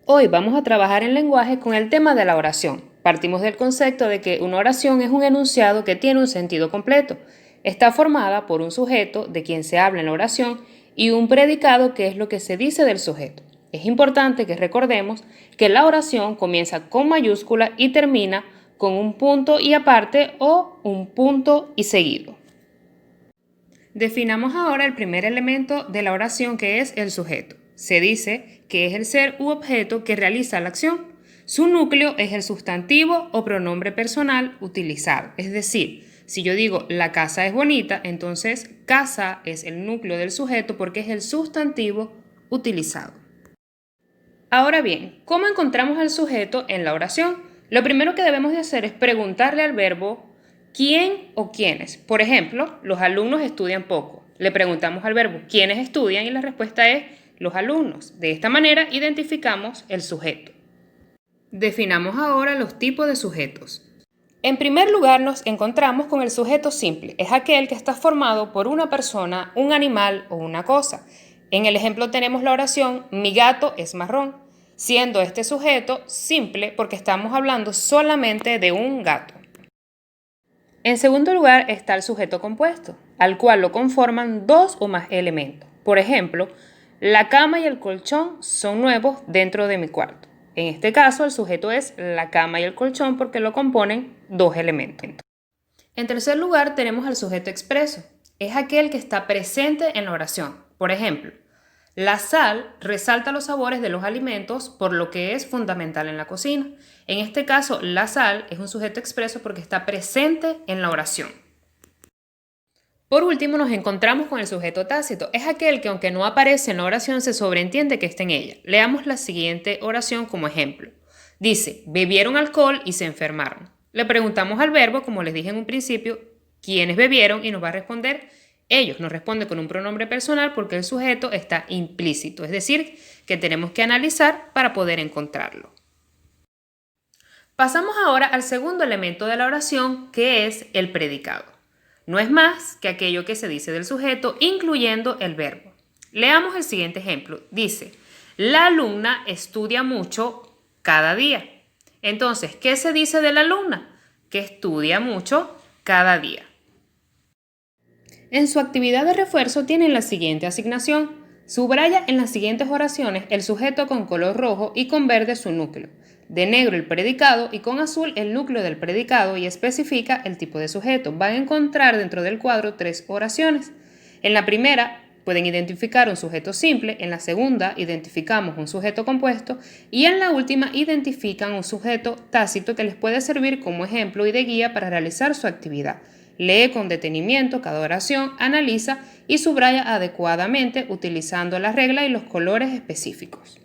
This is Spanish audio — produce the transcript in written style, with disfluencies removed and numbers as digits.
Hoy vamos a trabajar en lenguaje con el tema de la oración. Partimos del concepto de que una oración es un enunciado que tiene un sentido completo. Está formada por un sujeto de quien se habla en la oración y un predicado que es lo que se dice del sujeto. Es importante que recordemos que la oración comienza con mayúscula y termina con un punto y aparte o un punto y seguido. Definamos ahora el primer elemento de la oración, que es el sujeto. Se dice que es el ser u objeto que realiza la acción. Su núcleo es el sustantivo o pronombre personal utilizado. Es decir, si yo digo la casa es bonita, entonces casa es el núcleo del sujeto porque es el sustantivo utilizado. Ahora bien, ¿cómo encontramos al sujeto en la oración? Lo primero que debemos de hacer es preguntarle al verbo quién o quiénes. Por ejemplo, los alumnos estudian poco. Le preguntamos al verbo quiénes estudian y la respuesta es los alumnos. De esta manera identificamos el sujeto. Definamos ahora los tipos de sujetos. En primer lugar nos encontramos con el sujeto simple. Es aquel que está formado por una persona, un animal o una cosa. En el ejemplo tenemos la oración mi gato es marrón, siendo este sujeto simple porque estamos hablando solamente de un gato. En segundo lugar está el sujeto compuesto, al cual lo conforman dos o más elementos. Por ejemplo, la cama y el colchón son nuevos dentro de mi cuarto. En este caso, el sujeto es la cama y el colchón porque lo componen dos elementos. En tercer lugar, tenemos al sujeto expreso. Es aquel que está presente en la oración. Por ejemplo, la sal resalta los sabores de los alimentos, por lo que es fundamental en la cocina. En este caso, la sal es un sujeto expreso porque está presente en la oración. Por último, nos encontramos con el sujeto tácito. Es aquel que, aunque no aparece en la oración, se sobreentiende que está en ella. Leamos la siguiente oración como ejemplo. Dice, bebieron alcohol y se enfermaron. Le preguntamos al verbo, como les dije en un principio, quiénes bebieron y nos va a responder ellos. Nos responde con un pronombre personal porque el sujeto está implícito, es decir, que tenemos que analizar para poder encontrarlo. Pasamos ahora al segundo elemento de la oración, que es el predicado. No es más que aquello que se dice del sujeto, incluyendo el verbo. Leamos el siguiente ejemplo. Dice, la alumna estudia mucho cada día. Entonces, ¿qué se dice de la alumna? Que estudia mucho cada día. En su actividad de refuerzo tienen la siguiente asignación. Subraya en las siguientes oraciones el sujeto con color rojo y con verde su núcleo, de negro el predicado y con azul el núcleo del predicado y especifica el tipo de sujeto. Van a encontrar dentro del cuadro tres oraciones. En la primera pueden identificar un sujeto simple, en la segunda identificamos un sujeto compuesto y en la última identifican un sujeto tácito que les puede servir como ejemplo y de guía para realizar su actividad. Lee con detenimiento cada oración, analiza y subraya adecuadamente utilizando la regla y los colores específicos.